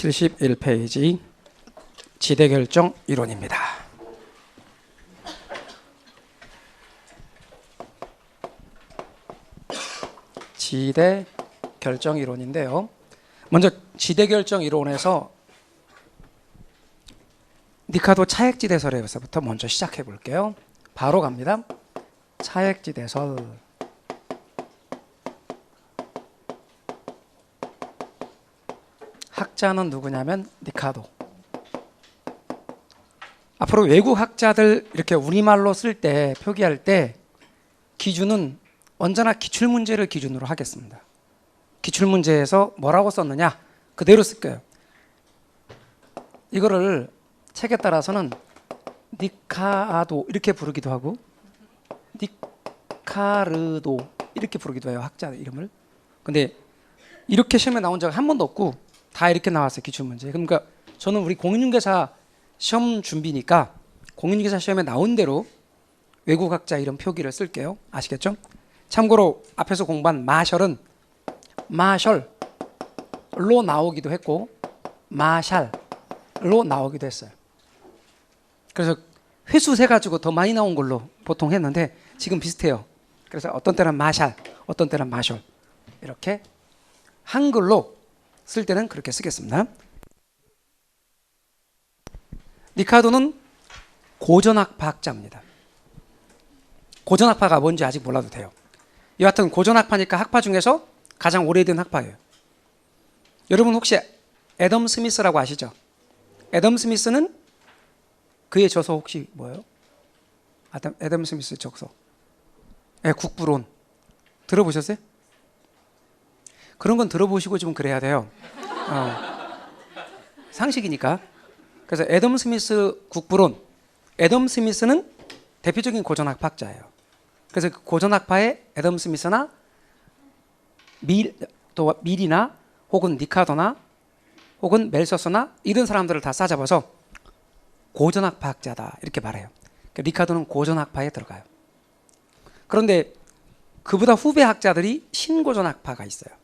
71페이지 지대결정 이론입니다. 지대결정 이론인데요. 먼저 지대결정 이론에서 니카도 차액지대설에서부터 먼저 시작해 볼게요. 바로 갑니다. 차액지대설. 학자는 누구냐면 니카도. 앞으로 외국 학자들 이렇게 우리말로 쓸 때, 표기할 때 기준은 언제나 기출문제를 기준으로 하겠습니다. 기출문제에서 뭐라고 썼느냐 그대로 쓸 거예요. 이거를 책에 따라서는 니카도 이렇게 부르기도 하고 니카르도 이렇게 부르기도 해요. 학자 이름을. 근데 이렇게 시험에 나온 적 한 번도 없고 다 이렇게 나왔어요. 기출문제. 그러니까 저는 우리 공인중개사 시험 준비니까 공인중개사 시험에 나온 대로 외국 학자 이름 표기를 쓸게요. 아시겠죠? 참고로 앞에서 공부한 마셜은 마셜로 나오기도 했고 마샬로 나오기도 했어요. 그래서 횟수 세 가지고 더 많이 나온 걸로 보통 했는데 지금 비슷해요. 그래서 어떤 때는 마샬, 어떤 때는 마셜 이렇게 한글로 쓸 때는 그렇게 쓰겠습니다. 니카도는 고전학파 학자입니다. 고전학파가 뭔지 아직 몰라도 돼요. 여하튼 고전학파니까 학파 중에서 가장 오래된 학파예요. 여러분 혹시 애덤 스미스라고 아시죠? 애덤 스미스는 그의 저서 혹시 뭐예요? 애덤 스미스 적서. 네, 국부론. 들어보셨어요? 그런 건 들어보시고 좀 그래야 돼요. 상식이니까. 그래서 애덤 스미스 국부론. 애덤 스미스는 대표적인 고전학파 학자예요. 그래서 그 고전학파의 애덤 스미스나 밀이나 혹은 니카도나 혹은 멜서스나 이런 사람들을 다 싸잡아서 고전학파 학자다 이렇게 말해요. 그러니까 니카도는 고전학파에 들어가요. 그런데 그보다 후배 학자들이 신고전학파가 있어요.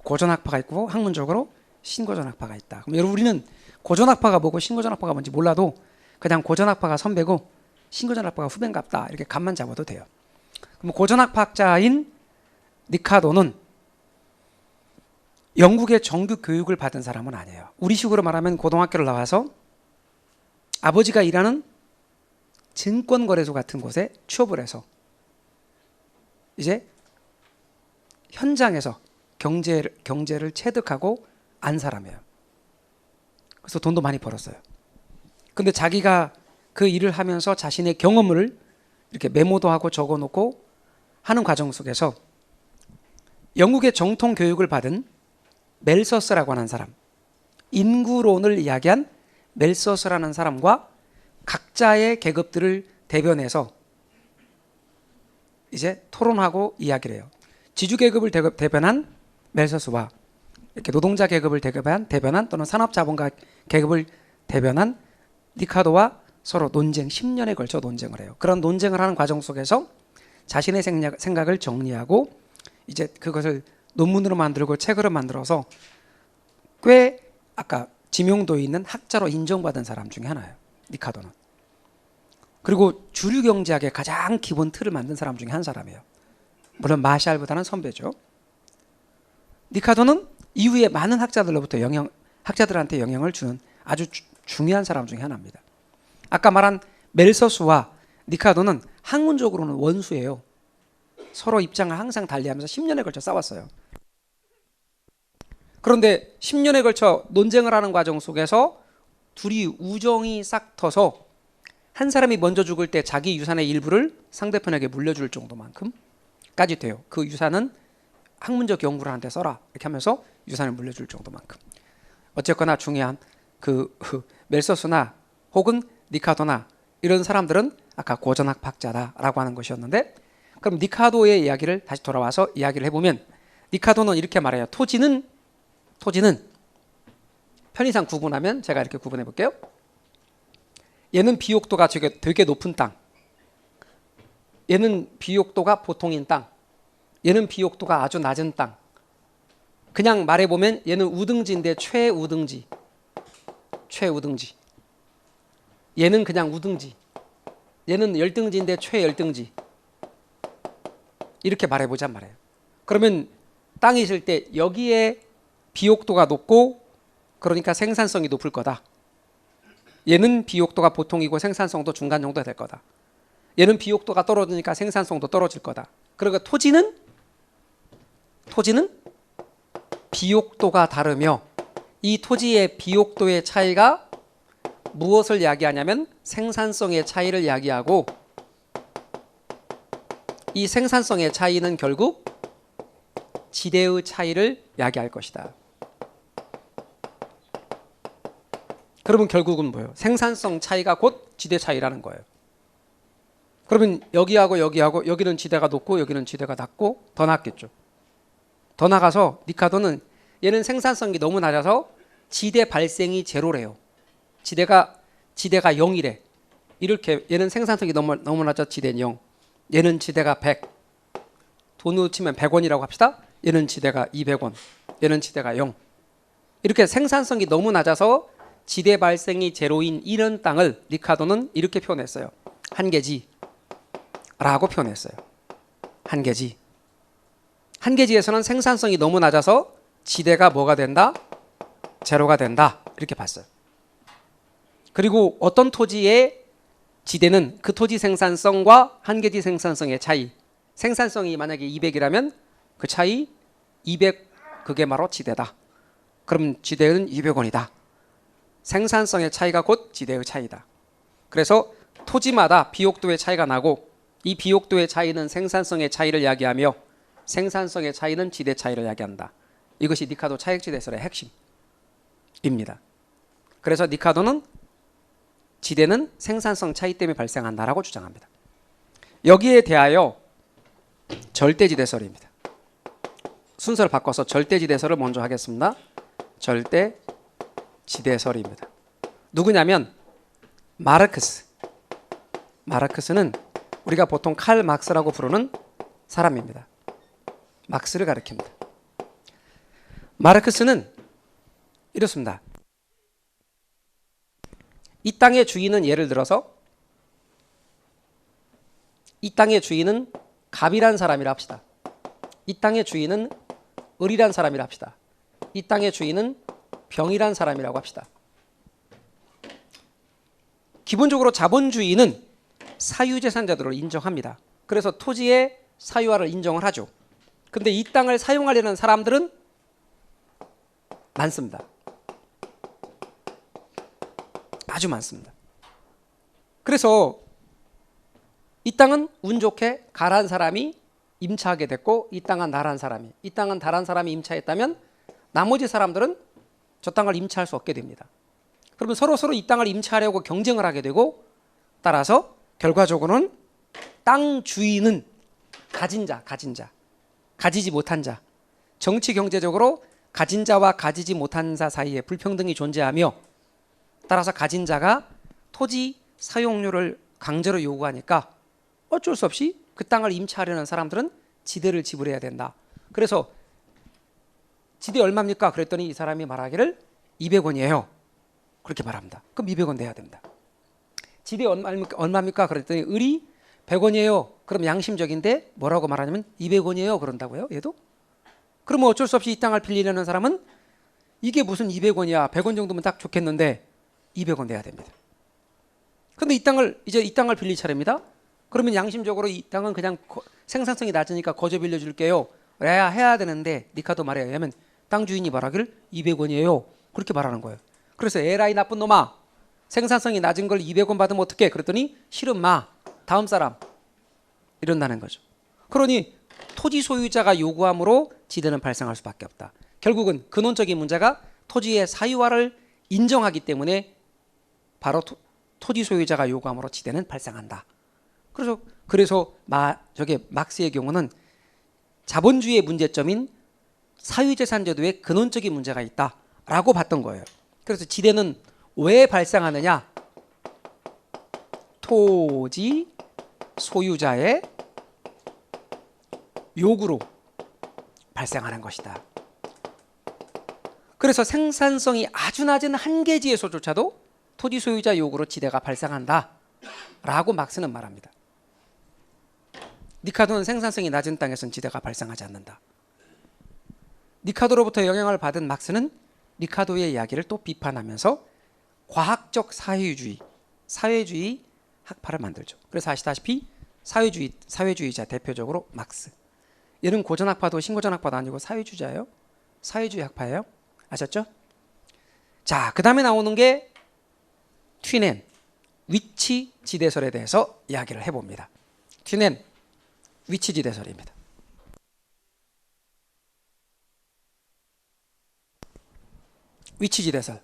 고전학파가 있고 학문적으로 신고전학파가 있다. 그럼 여러분 우리는 고전학파가 뭐고 신고전학파가 뭔지 몰라도 그냥 고전학파가 선배고 신고전학파가 후배인갑다 이렇게 감만 잡아도 돼요. 그럼 고전학파 학자인 니카도는 영국의 정규 교육을 받은 사람은 아니에요. 우리식으로 말하면 고등학교를 나와서 아버지가 일하는 증권거래소 같은 곳에 취업을 해서 이제 현장에서 경제를 체득하고 안 사람이에요. 그래서 돈도 많이 벌었어요. 근데 자기가 그 일을 하면서 자신의 경험을 이렇게 메모도 하고 적어놓고 하는 과정 속에서 영국의 정통 교육을 받은 멜서스라고 하는 사람, 인구론을 이야기한 멜서스라는 사람과 각자의 계급들을 대변해서 이제 토론하고 이야기를 해요. 지주계급을 대변한 멜서스와 이렇게 노동자 계급을 대변한 또는 산업자본가 계급을 대변한 니카도와 서로 논쟁, 10년에 걸쳐 논쟁을 해요. 그런 논쟁을 하는 과정 속에서 자신의 생각을 정리하고 이제 그것을 논문으로 만들고 책으로 만들어서 꽤 아까 지명도 있는 학자로 인정받은 사람 중에 하나예요. 니카도는. 그리고 주류 경제학의 가장 기본 틀을 만든 사람 중에 한 사람이에요. 물론 마샬보다는 선배죠. 니카도는 이후에 많은 학자들로부터 학자들한테 영향을 주는 아주 중요한 사람 중에 하나입니다. 아까 말한 멜서스와 니카도는 학문적으로는 원수예요. 서로 입장을 항상 달리하면서 10년에 걸쳐 싸웠어요. 그런데 10년에 걸쳐 논쟁을 하는 과정 속에서 둘이 우정이 싹 터서 한 사람이 먼저 죽을 때 자기 유산의 일부를 상대편에게 물려줄 정도만큼까지 돼요. 그 유산은 학문적 연구를 하는데 써라 이렇게 하면서 유산을 물려줄 정도만큼. 어쨌거나 중요한 그 멜서스나 혹은 니카도나 이런 사람들은 아까 고전학파 학자다라고 하는 것이었는데, 그럼 니카도의 이야기를 다시 돌아와서 이야기를 해보면 니카도는 이렇게 말해요. 토지는 편의상 구분하면 제가 이렇게 구분해 볼게요. 얘는 비옥도가 되게 높은 땅, 얘는 비옥도가 보통인 땅, 얘는 비옥도가 아주 낮은 땅. 그냥 말해보면 얘는 우등지인데 최우등지, 최우등지. 얘는 그냥 우등지. 얘는 열등지인데 최열등지. 이렇게 말해보자 말이에요. 그러면 땅이 있을 때 여기에 비옥도가 높고 그러니까 생산성이 높을 거다. 얘는 비옥도가 보통이고 생산성도 중간 정도 될 거다. 얘는 비옥도가 떨어지니까 생산성도 떨어질 거다. 그러니까 토지는 비옥도가 다르며 이 토지의 비옥도의 차이가 무엇을 이야기하냐면 생산성의 차이를 이야기하고 이 생산성의 차이는 결국 지대의 차이를 이야기할 것이다. 그러면 결국은 뭐예요? 생산성 차이가 곧 지대 차이라는 거예요. 그러면 여기하고 여기는 지대가 높고 여기는 지대가 낮고 더 낮겠죠. 더 나가서 니카도는 얘는 생산성이 너무 낮아서 지대 발생이 제로래요. 지대가 0이래. 이렇게 얘는 생산성이 너무 낮아 지대는 0. 얘는 지대가 100. 돈으로 치면 100원이라고 합시다. 얘는 지대가 200원. 얘는 지대가 0. 이렇게 생산성이 너무 낮아서 지대 발생이 제로인 이런 땅을 리카도는 이렇게 표현했어요. 한계지라고 표현했어요. 한계지. 한계지에서는 생산성이 너무 낮아서 지대가 뭐가 된다? 제로가 된다. 이렇게 봤어요. 그리고 어떤 토지의 지대는 그 토지 생산성과 한계지 생산성의 차이. 생산성이 만약에 200이라면 그 차이 200 그게 바로 지대다. 그럼 지대는 200원이다. 생산성의 차이가 곧 지대의 차이다. 그래서 토지마다 비옥도의 차이가 나고 이 비옥도의 차이는 생산성의 차이를 이야기하며 생산성의 차이는 지대 차이를 이야기한다. 이것이 니카도 차액지대설의 핵심입니다. 그래서 니카도는 지대는 생산성 차이 때문에 발생한다라고 주장합니다. 여기에 대하여 절대지대설입니다. 순서를 바꿔서 절대지대설을 먼저 하겠습니다. 절대지대설입니다. 누구냐면 마르크스. 마르크스는 우리가 보통 칼 막스라고 부르는 사람입니다. 막스를 가리킵니다. 마르크스는 이렇습니다. 이 땅의 주인은 예를 들어서 이 땅의 주인은 갑이란 사람이라 합시다. 이 땅의 주인은 을이란 사람이라 합시다. 이 땅의 주인은 병이란 사람이라고 합시다. 기본적으로 자본주의는 사유재산자들을 인정합니다. 그래서 토지의 사유화를 인정을 하죠. 근데 이 땅을 사용하려는 사람들은 많습니다. 아주 많습니다. 그래서 이 땅은 운 좋게 가란 사람이 임차하게 됐고 이 땅은 나란 사람이, 이 땅은 다란 사람이 임차했다면 나머지 사람들은 저 땅을 임차할 수 없게 됩니다. 그러면 서로 이 땅을 임차하려고 경쟁을 하게 되고 따라서 결과적으로는 땅 주인은 가진 자, 가지지 못한 자, 정치 경제적으로 가진 자와 가지지 못한 자 사이에 불평등이 존재하며 따라서 가진 자가 토지 사용료를 강제로 요구하니까 어쩔 수 없이 그 땅을 임차하려는 사람들은 지대를 지불해야 된다. 그래서 지대 얼마입니까? 그랬더니 이 사람이 말하기를 200원이에요. 그렇게 말합니다. 그럼 200원 내야 됩니다. 지대 얼마입니까? 그랬더니 을이 100원이에요. 그럼 양심적인데 뭐라고 말하냐면 200원이에요. 그런다고요. 얘도? 그러면 어쩔 수 없이 이 땅을 빌리려는 사람은 이게 무슨 200원이야. 100원 정도면 딱 좋겠는데 200원 내야 됩니다. 근데 이 땅을 빌릴 차례입니다. 그러면 양심적으로 이 땅은 그냥 생산성이 낮으니까 거저 빌려줄게요. 해야 되는데 니카도 말해야 하면 땅 주인이 말하기를 200원이에요. 그렇게 말하는 거예요. 그래서 에라이 나쁜 놈아, 생산성이 낮은 걸 200원 받으면 어떡해? 그랬더니 싫은 마, 다음 사람 이런다는 거죠. 그러니 토지 소유자가 요구함으로 지대는 발생할 수밖에 없다. 결국은 근원적인 문제가 토지의 사유화를 인정하기 때문에 바로 토지 소유자가 요구함으로 지대는 발생한다. 그래서 막스의 경우는 자본주의의 문제점인 사유재산제도에 근원적인 문제가 있다라고 봤던 거예요. 그래서 지대는 왜 발생하느냐? 토지 소유자의 요구로 발생하는 것이다. 그래서 생산성이 아주 낮은 한계지에서조차도 토지 소유자 요구로 지대가 발생한다 라고 막스는 말합니다. 니카도는 생산성이 낮은 땅에서는 지대가 발생하지 않는다. 니카도로부터 영향을 받은 막스는 니카도의 이야기를 또 비판하면서 과학적 사회주의 학파를 만들죠. 그래서 아시다시피 사회주의자 대표적으로 막스. 얘는 고전학파도 신고전학파도 아니고 사회주의자예요. 사회주의 학파예요. 아셨죠? 자, 그 다음에 나오는 게 튀넨 위치 지대설에 대해서 이야기를 해봅니다. 튀넨 위치 지대설입니다. 위치 지대설.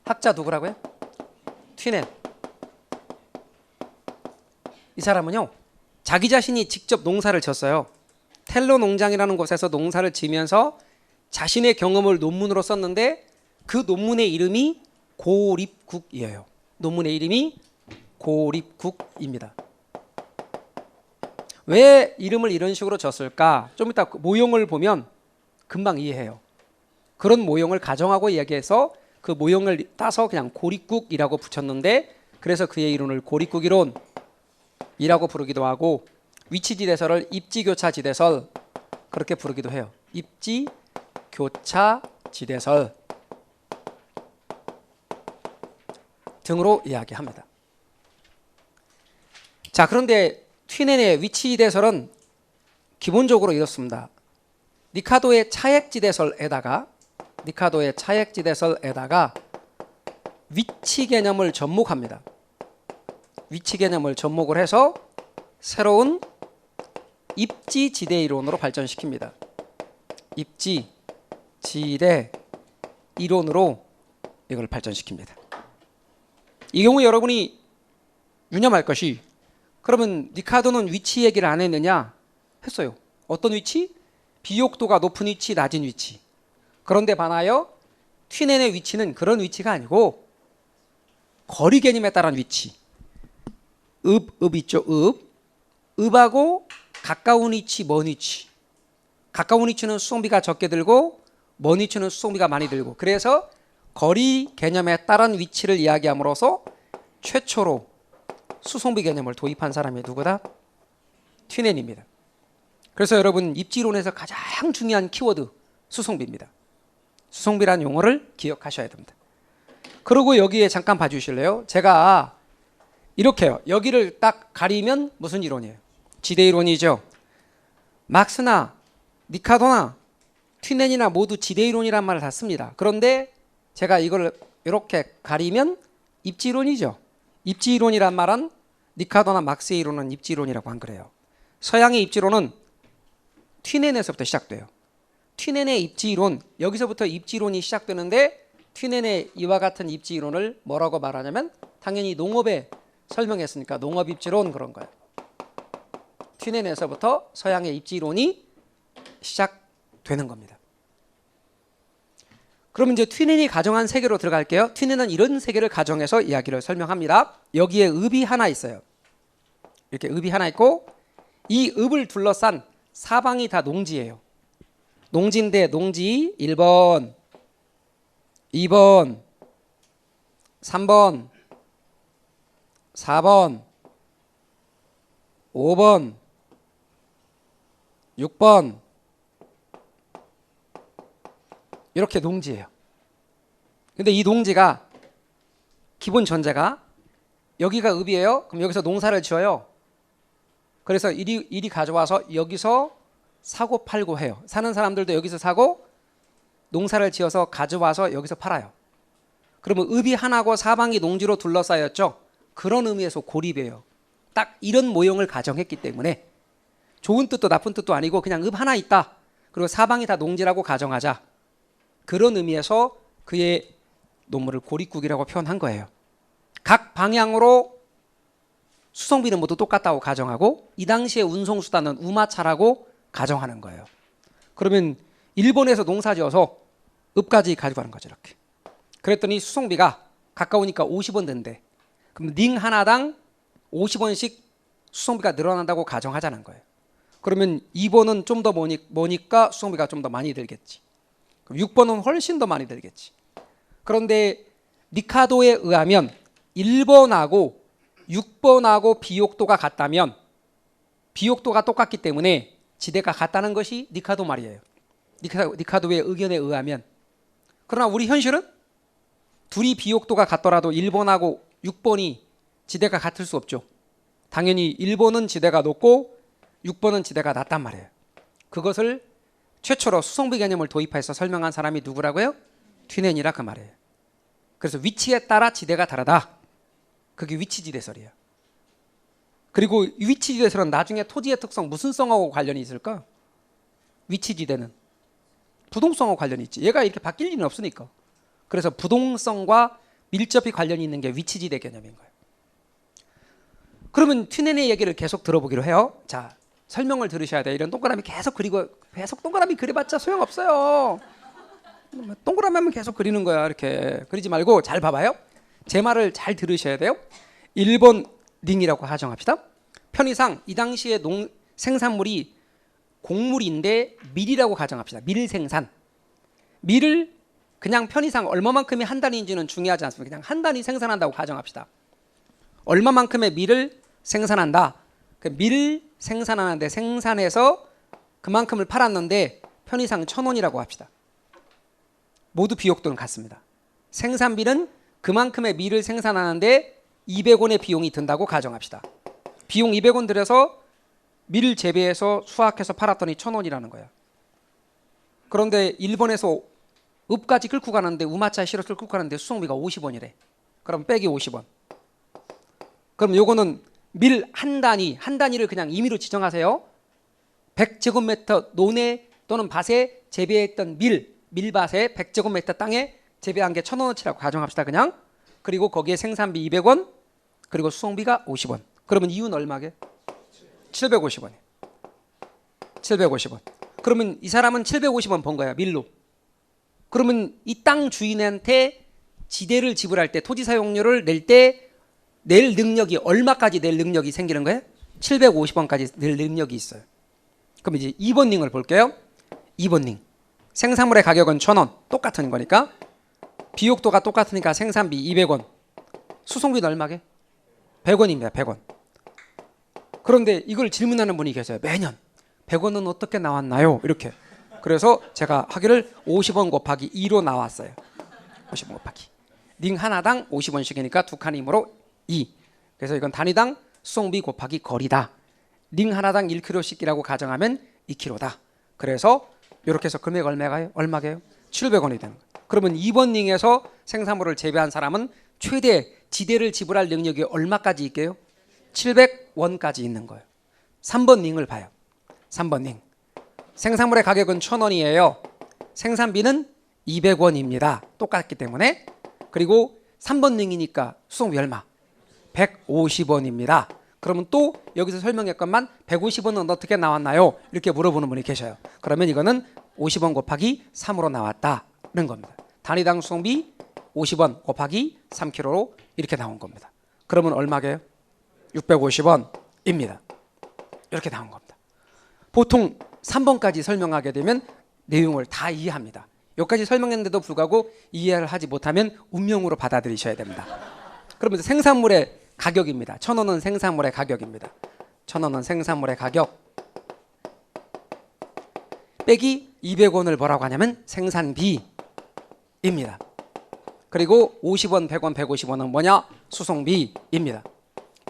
학자 누구라고요? 튀넨. 이 사람은요, 자기 자신이 직접 농사를 졌어요. 텔로 농장이라는 곳에서 농사를 지면서 자신의 경험을 논문으로 썼는데 그 논문의 이름이 고립국이에요. 논문의 이름이 고립국입니다. 왜 이름을 이런 식으로 졌을까? 좀 이따 모형을 보면 금방 이해해요. 그런 모형을 가정하고 이야기해서 그 모형을 따서 그냥 고립국이라고 붙였는데, 그래서 그의 이론을 고립국이론이라고 부르기도 하고, 위치지대설을 입지교차지대설 그렇게 부르기도 해요. 입지교차지대설 등으로 이야기합니다. 자, 그런데 튀넨의 위치지대설은 기본적으로 이렇습니다. 니카도의 차액지대설에다가 위치 개념을 접목합니다. 위치 개념을 접목을 해서 새로운 입지지대 이론으로 발전시킵니다. 입지지대 이론으로 이걸 발전시킵니다. 이 경우 여러분이 유념할 것이, 그러면 니카도는 위치 얘기를 안 했느냐? 했어요. 어떤 위치? 비옥도가 높은 위치, 낮은 위치. 그런데 반하여 튀넨의 위치는 그런 위치가 아니고 거리 개념에 따른 위치. 읍 있죠, 읍하고 가까운 위치, 먼 위치. 가까운 위치는 수송비가 적게 들고 먼 위치는 수송비가 많이 들고, 그래서 거리 개념에 따른 위치를 이야기함으로써 최초로 수송비 개념을 도입한 사람이 누구다? 튀넨입니다. 그래서 여러분 입지론에서 가장 중요한 키워드 수송비입니다. 수송비라는 용어를 기억하셔야 됩니다. 그리고 여기에 잠깐 봐주실래요? 제가 이렇게요. 여기를 딱 가리면 무슨 이론이에요? 지대 이론이죠. 막스나 니카도나 튀넨이나 모두 지대 이론이란 말을 다 씁니다. 그런데 제가 이걸 이렇게 가리면 입지론이죠. 입지이론이란 말은 니카도나 막스의 이론은 입지론이라고 한 거래요. 서양의 입지론은 튀넨에서부터 시작돼요. 튀넨의 입지이론, 여기서부터 입지론이 시작되는데, 튀넨의 이와 같은 입지이론을 뭐라고 말하냐면 당연히 농업에 설명했으니까 농업입지론 그런 거예요. 튀넨에서부터 서양의 입지이론이 시작되는 겁니다. 그럼 이제 튀넨이 가정한 세계로 들어갈게요. 튀넨은 이런 세계를 가정해서 이야기를 설명합니다. 여기에 읍이 하나 있어요. 이렇게 읍이 하나 있고, 이 읍을 둘러싼 사방이 다 농지예요. 농지인데 농지 1번, 2번, 3번, 4번, 5번, 6번 이렇게 농지예요. 근데 이 농지가 기본 전제가 여기가 읍이에요. 그럼 여기서 농사를 지어요. 그래서 이리 가져와서 여기서 사고 팔고 해요. 사는 사람들도 여기서 사고 농사를 지어서 가져와서 여기서 팔아요. 그러면 읍이 하나고 사방이 농지로 둘러싸였죠. 그런 의미에서 고립이에요. 딱 이런 모형을 가정했기 때문에 좋은 뜻도 나쁜 뜻도 아니고 그냥 읍 하나 있다. 그리고 사방이 다 농지라고 가정하자. 그런 의미에서 그의 논문을 고립국이라고 표현한 거예요. 각 방향으로 수송비는 모두 똑같다고 가정하고 이 당시의 운송수단은 우마차라고 가정하는 거예요. 그러면 일본에서 농사지어서 읍까지 가지고 가는 거죠. 이렇게. 그랬더니 수송비가 가까우니까 50원 된대. 그럼 닝 하나당 50원씩 수송비가 늘어난다고 가정하자는 거예요. 그러면 2번은 좀 더 모니까 수송비가 좀 더 많이 들겠지. 그럼 6번은 훨씬 더 많이 들겠지. 그런데 리카도에 의하면 1번하고 6번하고 비옥도가 같다면 비옥도가 똑같기 때문에 지대가 같다는 것이 리카도 말이에요. 리카도의 의견에 의하면. 그러나 우리 현실은 둘이 비옥도가 같더라도 1번하고 6번이 지대가 같을 수 없죠. 당연히 1번은 지대가 높고 6번은 지대가 낮단 말이에요. 그것을 최초로 수송비 개념을 도입해서 설명한 사람이 누구라고요? 튜넨이라 그 말이에요. 그래서 위치에 따라 지대가 다르다. 그게 위치지대설이에요. 그리고 위치지대설은 나중에 토지의 특성, 무슨 성하고 관련이 있을까? 위치지대는 부동성하고 관련이 있지. 얘가 이렇게 바뀔 일은 없으니까. 그래서 부동성과 밀접히 관련이 있는 게 위치지대 개념인 거예요. 그러면 튜넨의 얘기를 계속 들어보기로 해요. 자, 설명을 들으셔야 돼요. 이런 동그라미 계속 그리고 계속 동그라미 그려봤자 소용없어요. 동그라미 하면 계속 그리는 거야. 이렇게 그리지 말고 잘 봐봐요. 제 말을 잘 들으셔야 돼요. 1번 링이라고 가정합시다. 편의상 이 당시에 생산물이 곡물인데 밀이라고 가정합시다. 밀 생산. 밀을 그냥 편의상 얼마만큼이 한 단위인지는 중요하지 않습니다. 그냥 한 단위 생산한다고 가정합시다. 얼마만큼의 밀을 생산한다. 그 밀 생산하는데 생산해서 그만큼을 팔았는데 편의상 1,000원이라고 합시다. 모두 비옥도는 같습니다. 생산비는 그만큼의 밀을 생산하는데 200원의 비용이 든다고 가정합시다. 비용 200원 들여서 밀 재배해서 수확해서 팔았더니 1,000원이라는 거야. 그런데 일본에서 읍까지 끌고 가는데 우마차에 실어서 끌고 가는데 수송비가 50원이래. 그럼 빼기 50원. 그럼 요거는 밀 한 단위를 그냥 임의로 지정하세요. 100제곱미터 논에 또는 밭에 재배했던 밀밭에 100제곱미터 땅에 재배한 게 1,000원어치라고 가정합시다. 그냥. 그리고 거기에 생산비 200원 그리고 수송비가 50원. 그러면 이윤 얼마게? 750원. 750원. 그러면 이 사람은 750원 번 거야. 밀로. 그러면 이 땅 주인한테 지대를 지불할 때 토지 사용료를 낼 능력이 얼마까지 낼 능력이 생기는 거예요? 750원까지 낼 능력이 있어요. 그럼 이제 2번 링을 볼게요. 2번 링. 생산물의 가격은 1,000원. 똑같은 거니까. 비옥도가 똑같으니까 생산비 200원. 수송비는 얼마게? 100원입니다. 100원. 그런데 이걸 질문하는 분이 계세요. 매년 100원은 어떻게 나왔나요? 이렇게. 그래서 제가 하기를 50원 곱하기 2로 나왔어요. 50원 곱하기. 링 하나당 50원씩이니까 두 칸이므로 2. 그래서 이건 단위당 수송비 곱하기 거리다. 링 하나당 1kg씩이라고 가정하면 2kg다. 그래서 이렇게 해서 금액 얼마게요? 700원이 되는 거예요. 그러면 2번 링에서 생산물을 재배한 사람은 최대 지대를 지불할 능력이 얼마까지 있게요? 700원까지 있는 거예요. 3번 링을 봐요. 3번 링. 생산물의 가격은 1,000원이에요. 생산비는 200원입니다. 똑같기 때문에. 그리고 3번 링이니까 수송비 얼마? 150원입니다. 그러면 또 여기서 설명했건만 150원은 어떻게 나왔나요? 이렇게 물어보는 분이 계셔요. 그러면 이거는 50원 곱하기 3으로 나왔다는 겁니다. 단위당 수송비 50원 곱하기 3kg로 이렇게 나온 겁니다. 그러면 얼마게요? 650원입니다. 이렇게 나온 겁니다. 보통 3번까지 설명하게 되면 내용을 다 이해합니다. 여기까지 설명했는데도 불구하고 이해를 하지 못하면 운명으로 받아들이셔야 됩니다. 그러면 생산물의 가격입니다. 1,000원은 생산물의 가격입니다. 1,000원은 생산물의 가격 빼기 200원을 뭐라고 하냐면 생산비입니다. 그리고 50원, 100원, 150원은 뭐냐? 수송비입니다.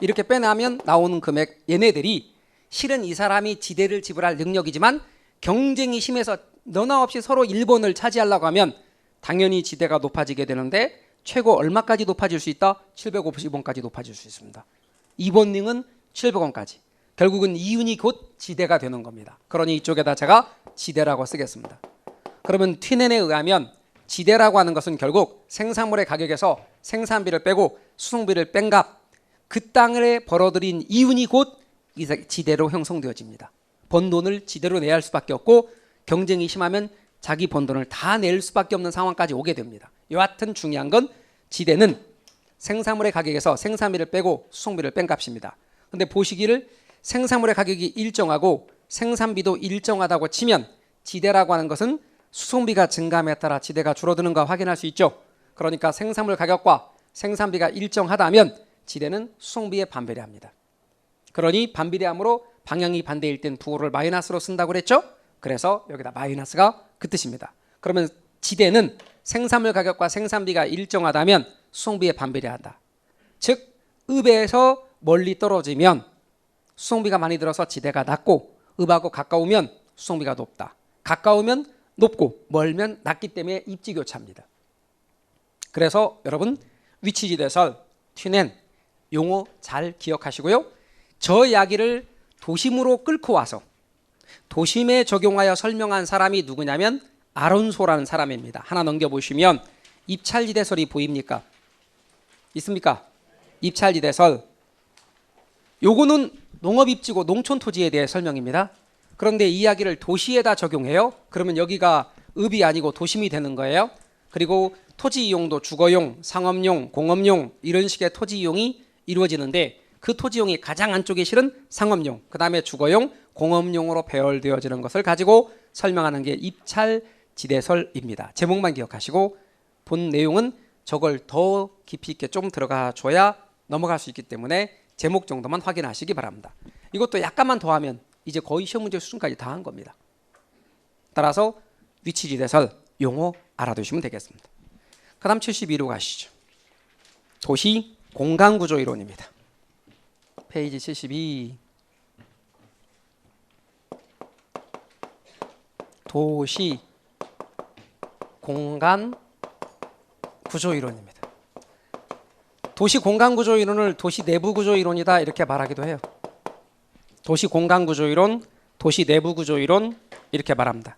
이렇게 빼내면 나오는 금액 얘네들이 실은 이 사람이 지대를 지불할 능력이지만 경쟁이 심해서 너나 없이 서로 1번을 차지하려고 하면 당연히 지대가 높아지게 되는데 최고 얼마까지 높아질 수 있다? 750원까지 높아질 수 있습니다. 2번 링은 700원까지. 결국은 이윤이 곧 지대가 되는 겁니다. 그러니 이쪽에다 제가 지대라고 쓰겠습니다. 그러면 튜넨에 의하면 지대라고 하는 것은 결국 생산물의 가격에서 생산비를 빼고 수송비를 뺀 값, 그 땅에 벌어들인 이윤이 곧 지대로 형성되어집니다. 번 돈을 지대로 내야 할 수밖에 없고 경쟁이 심하면 자기 번 돈을 다 낼 수밖에 없는 상황까지 오게 됩니다. 여하튼 중요한 건 지대는 생산물의 가격에서 생산비를 빼고 수송비를 뺀 값입니다. 그런데 보시기를 생산물의 가격이 일정하고 생산비도 일정하다고 치면 지대라고 하는 것은 수송비가 증감에 따라 지대가 줄어드는 거 확인할 수 있죠. 그러니까 생산물 가격과 생산비가 일정하다면 지대는 수송비에 반비례합니다. 그러니 반비례함으로 방향이 반대일 땐 부호를 마이너스로 쓴다고 그랬죠. 그래서 여기다 마이너스가 그 뜻입니다. 그러면 지대는 생산물 가격과 생산비가 일정하다면 수송비에 반비례한다. 즉 읍에서 멀리 떨어지면 수송비가 많이 들어서 지대가 낮고 읍하고 가까우면 수송비가 높다. 가까우면 높고 멀면 낮기 때문에 입지교차입니다. 그래서 여러분 위치지대설, 튀넨 용어 잘 기억하시고요. 저 이야기를 도심으로 끌고 와서 도심에 적용하여 설명한 사람이 누구냐면 아론소라는 사람입니다. 하나 넘겨보시면 입찰지대설이 보입니까? 있습니까? 입찰지대설. 요거는 농업입지고 농촌토지에 대해 설명입니다. 그런데 이 이야기를 도시에다 적용해요. 그러면 여기가 읍이 아니고 도심이 되는 거예요. 그리고 토지 이용도 주거용, 상업용, 공업용 이런 식의 토지 이용이 이루어지는데 그 토지 이용이 가장 안쪽에 실은 상업용, 그 다음에 주거용, 공업용으로 배열되어지는 것을 가지고 설명하는 게 입찰지대설입니다. 제목만 기억하시고 본 내용은 저걸 더 깊이 있게 좀 들어가 줘야 넘어갈 수 있기 때문에 제목 정도만 확인하시기 바랍니다. 이것도 약간만 더 하면 이제 거의 시험 문제 수준까지 다 한 겁니다. 따라서 위치지대설 용어 알아두시면 되겠습니다. 그 다음 72로 가시죠. 도시 공간구조 이론입니다. 페이지 72. 도시 공간 구조 이론입니다. 도시 공간 구조 이론을 도시 내부 구조 이론이다 이렇게 말하기도 해요. 도시 공간 구조 이론, 도시 내부 구조 이론 이렇게 말합니다.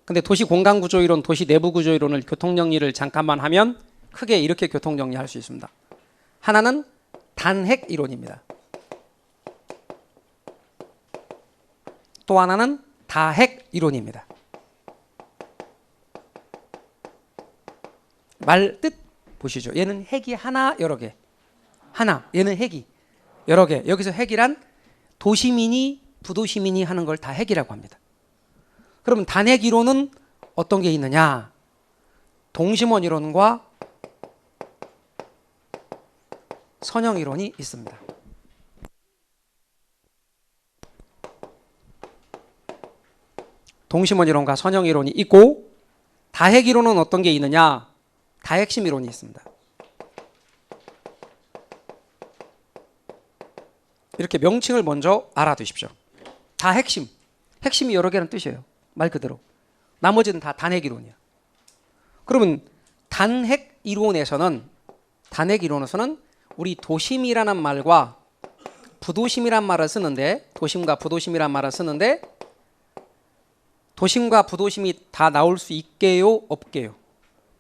근데 도시 공간 구조 이론, 도시 내부 구조 이론을 교통 정리를 잠깐만 하면 크게 이렇게 교통 정리할 수 있습니다. 하나는 단핵 이론입니다. 또 하나는 다핵 이론입니다. 말 뜻 보시죠. 얘는 핵이 하나 여러 개. 하나. 얘는 핵이 여러 개. 여기서 핵이란 도시민이 부도시민이 하는 걸 다 핵이라고 합니다. 그러면 단핵 이론은 어떤 게 있느냐? 동심원 이론과 선형 이론이 있습니다. 동심원 이론과 선형 이론이 있고 다핵 이론은 어떤 게 있느냐? 다핵심 이론이 있습니다. 이렇게 명칭을 먼저 알아두십시오. 다핵심. 핵심이 여러 개라는 뜻이에요. 말 그대로. 나머지는 다 단핵 이론이야. 그러면 단핵 이론에서는 우리 도심이라는 말과 부도심이란 말을 쓰는데 도심과 부도심이란 말을 쓰는데 도심과 부도심이 다 나올 수 있게요? 없게요?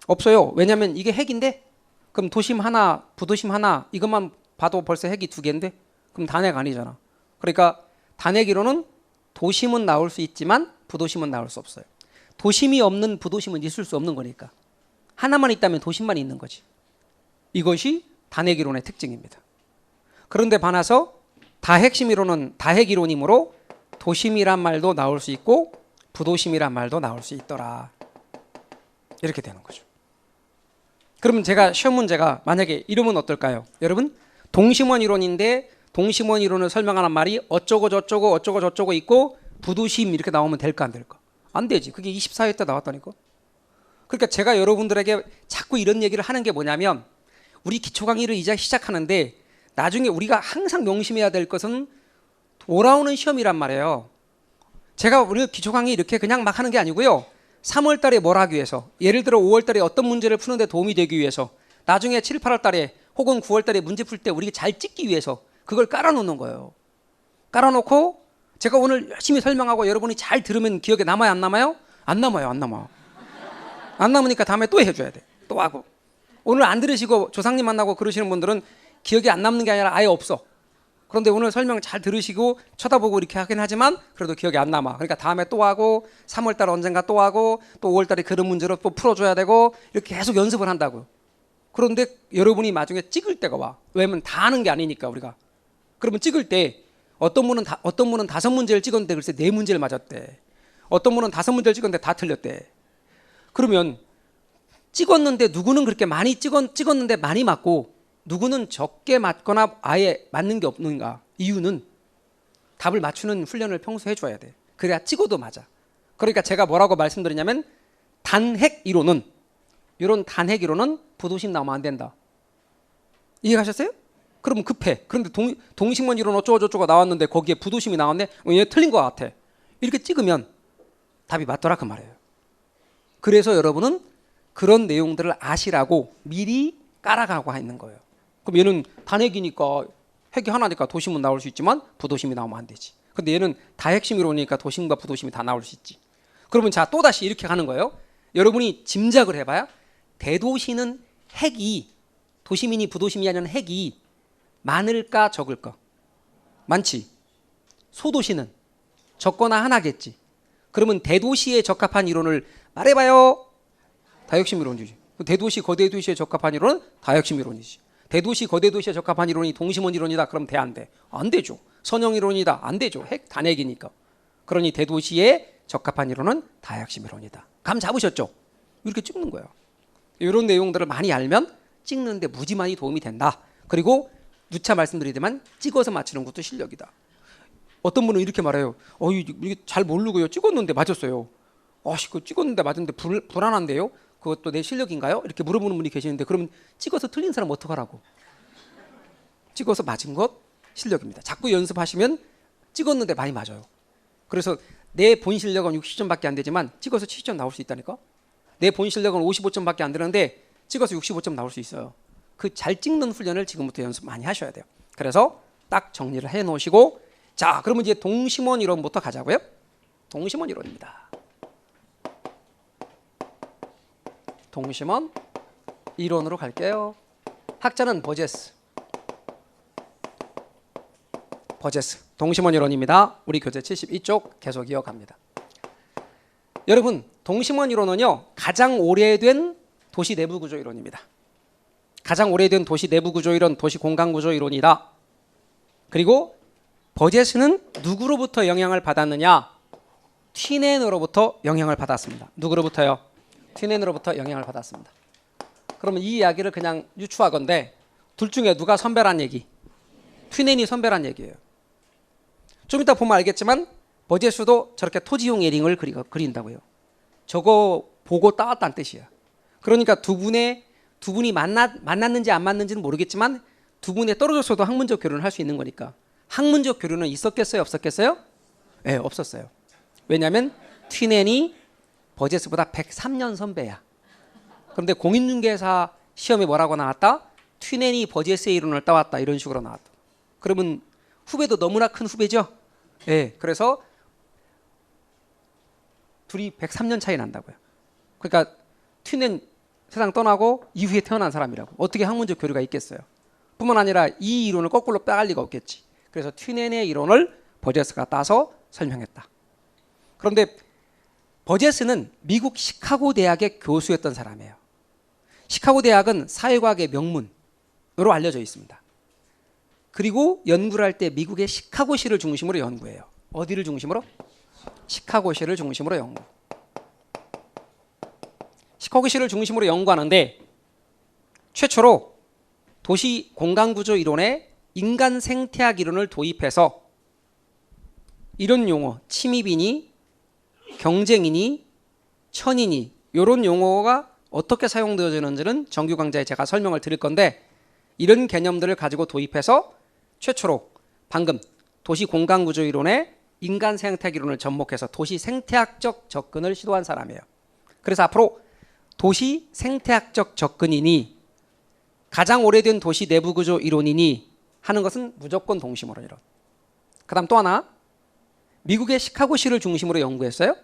없어요. 왜냐하면 이게 핵인데 그럼 도심 하나 부도심 하나 이것만 봐도 벌써 핵이 두 개인데 그럼 단핵 아니잖아. 그러니까 단핵 이론은 도심은 나올 수 있지만 부도심은 나올 수 없어요. 도심이 없는 부도심은 있을 수 없는 거니까 하나만 있다면 도심만 있는 거지. 이것이 단핵 이론의 특징입니다. 그런데 반해서 다핵심 이론은 다핵 이론이므로 도심이란 말도 나올 수 있고 부도심이란 말도 나올 수 있더라. 이렇게 되는 거죠. 그러면 제가 시험 문제가 만약에 이러면 어떨까요? 여러분 동심원 이론인데 동심원 이론을 설명하는 말이 어쩌고 저쩌고 어쩌고 저쩌고 있고 부도심 이렇게 나오면 될까 안 될까? 안 되지. 그게 24회 때 나왔다니까. 그러니까 제가 여러분들에게 자꾸 이런 얘기를 하는 게 뭐냐면 우리 기초 강의를 이제 시작하는데 나중에 우리가 항상 명심해야 될 것은 돌아오는 시험이란 말이에요. 제가 우리 기초 강의 이렇게 그냥 막 하는 게 아니고요. 3월 달에 뭘 하기 위해서 예를 들어 5월 달에 어떤 문제를 푸는데 도움이 되기 위해서 나중에 7, 8월 달에 혹은 9월 달에 문제 풀 때 우리가 잘 찍기 위해서 그걸 깔아놓는 거예요. 깔아놓고 제가 오늘 열심히 설명하고 여러분이 잘 들으면 기억에 남아요? 안 남아요? 안 남아요. 안 남아. 안 남으니까 다음에 또 해줘야 돼. 또 하고. 오늘 안 들으시고 조상님 만나고 그러시는 분들은 기억이 안 남는 게 아니라 아예 없어. 그런데 오늘 설명 잘 들으시고 쳐다보고 이렇게 하긴 하지만 그래도 기억이 안 남아. 그러니까 다음에 또 하고 3월 달 언젠가 또 하고 또 5월 달에 그런 문제로 또 풀어줘야 되고 이렇게 계속 연습을 한다고요. 그런데 여러분이 나중에 찍을 때가 와. 왜냐면 다 아는 게 아니니까 우리가. 그러면 찍을 때 어떤 분은 5문제를 찍었는데 글쎄 4문제를 맞았대. 어떤 분은 5문제를 찍었는데 다 틀렸대. 그러면 찍었는데 누구는 그렇게 많이 찍었는데 많이 맞고 누구는 적게 맞거나 아예 맞는 게 없는가? 이유는 답을 맞추는 훈련을 평소에 해줘야 돼. 그래야 찍어도 맞아. 그러니까 제가 뭐라고 말씀드리냐면 단핵 이론은 이런 단핵 이론은 부도심 나오면 안 된다. 이해가셨어요? 그러면 급해. 그런데 동식문 이론 어쩌고저쩌고 나왔는데 거기에 부도심이 나왔네? 얘 틀린 것 같아. 이렇게 찍으면 답이 맞더라 그 말이에요. 그래서 여러분은 그런 내용들을 아시라고 미리 깔아가고 있는 거예요. 그럼 얘는 단핵이니까 핵이 하나니까 도심은 나올 수 있지만 부도심이 나오면 안 되지. 근데 얘는 다핵심 이론이니까 도심과 부도심이 다 나올 수 있지. 그러면 자 또다시 이렇게 가는 거예요. 여러분이 짐작을 해봐야 대도시는 핵이 도시민이 부도심이 아니라 핵이 많을까 적을까? 많지. 소도시는 적거나 하나겠지. 그러면 대도시에 적합한 이론을 말해봐요. 다핵심 이론이지. 대도시 거대 도시에 적합한 이론은 다핵심 이론이지. 대도시 거대 도시에 적합한 이론이 동심원 이론이다. 그럼 돼 안 돼? 안 되죠. 선형 이론이다. 안 되죠. 핵 단핵이니까. 그러니 대도시에 적합한 이론은 다핵심 이론이다. 감 잡으셨죠? 이렇게 찍는 거예요. 이런 내용들을 많이 알면 찍는데 무지 많이 도움이 된다. 그리고 누차 말씀드리지만 찍어서 맞추는 것도 실력이다. 어떤 분은 이렇게 말해요. 이게 잘 모르고요. 찍었는데 맞았어요. 그 찍었는데 맞았는데 불안한데요. 그것도 내 실력인가요? 이렇게 물어보는 분이 계시는데 그러면 찍어서 틀린 사람 어떡하라고? 찍어서 맞은 것 실력입니다. 자꾸 연습하시면 찍었는데 많이 맞아요. 그래서 내 본 실력은 60점밖에 안 되지만 찍어서 70점 나올 수 있다니까. 내 본 실력은 55점밖에 안 되는데 찍어서 65점 나올 수 있어요. 그 잘 찍는 훈련을 지금부터 연습 많이 하셔야 돼요. 그래서 딱 정리를 해 놓으시고 자 그러면 이제 동심원 이론부터 가자고요. 동심원 이론입니다. 동심원 이론으로 갈게요. 학자는 버제스. 동심원 이론입니다. 우리 교재 72쪽 계속 이어갑니다. 여러분 동심원 이론은요 가장 오래된 도시 내부 구조 이론입니다. 가장 오래된 도시 내부 구조 이론, 도시 공간 구조 이론이다. 그리고 버제스는 누구로부터 영향을 받았느냐? 튀넨으로부터 영향을 받았습니다. 누구로부터요? 튀넨으로부터 영향을 받았습니다. 그러면 이 이야기를 그냥 유추하건대 둘 중에 누가 선배란 얘기? 튀넨이 선배란 얘기예요. 좀 이따 보면 알겠지만 버제스도 저렇게 토지용 에링을 그린다고요. 저거 보고 따왔다는 뜻이야. 그러니까 두 분이 만났는지 안 만났는지는 모르겠지만 두 분에 떨어졌어도 학문적 교류를 할 수 있는 거니까. 학문적 교류는 있었겠어요? 없었겠어요? 네, 없었어요. 왜냐하면 튀넨이 버제스보다 103년 선배야. 그런데 공인중개사 시험에 뭐라고 나왔다? 튀넨이 버제스의 이론을 따왔다. 이런 식으로 나왔다. 그러면 후배도 너무나 큰 후배죠? 네, 그래서 둘이 103년 차이 난다고요. 그러니까 튀넨 세상 떠나고 이후에 태어난 사람이라고. 어떻게 학문적 교류가 있겠어요? 뿐만 아니라 이 이론을 거꾸로 따갈 리가 없겠지. 그래서 튀넨의 이론을 버제스가 따서 설명했다. 그런데 버제스는 미국 시카고 대학의 교수였던 사람이에요. 시카고 대학은 사회과학의 명문으로 알려져 있습니다. 그리고 연구를 할 때 미국의 시카고시를 중심으로 연구해요. 어디를 중심으로? 시카고시를 중심으로 연구. 시카고시를 중심으로 연구하는데 최초로 도시 공간구조 이론에 인간 생태학 이론을 도입해서 이런 용어, 침입이니 경쟁이니 천이니 이런 용어가 어떻게 사용되어지는지는 정규 강좌에 제가 설명을 드릴 건데 이런 개념들을 가지고 도입해서 최초로 방금 도시 공간구조 이론에 인간 생태학 이론을 접목해서 도시 생태학적 접근을 시도한 사람이에요. 그래서 앞으로 도시 생태학적 접근이니 가장 오래된 도시 내부구조 이론이니 하는 것은 무조건 동심원 이론. 그 다음 또 하나 미국의 시카고시를 중심으로 연구했어요.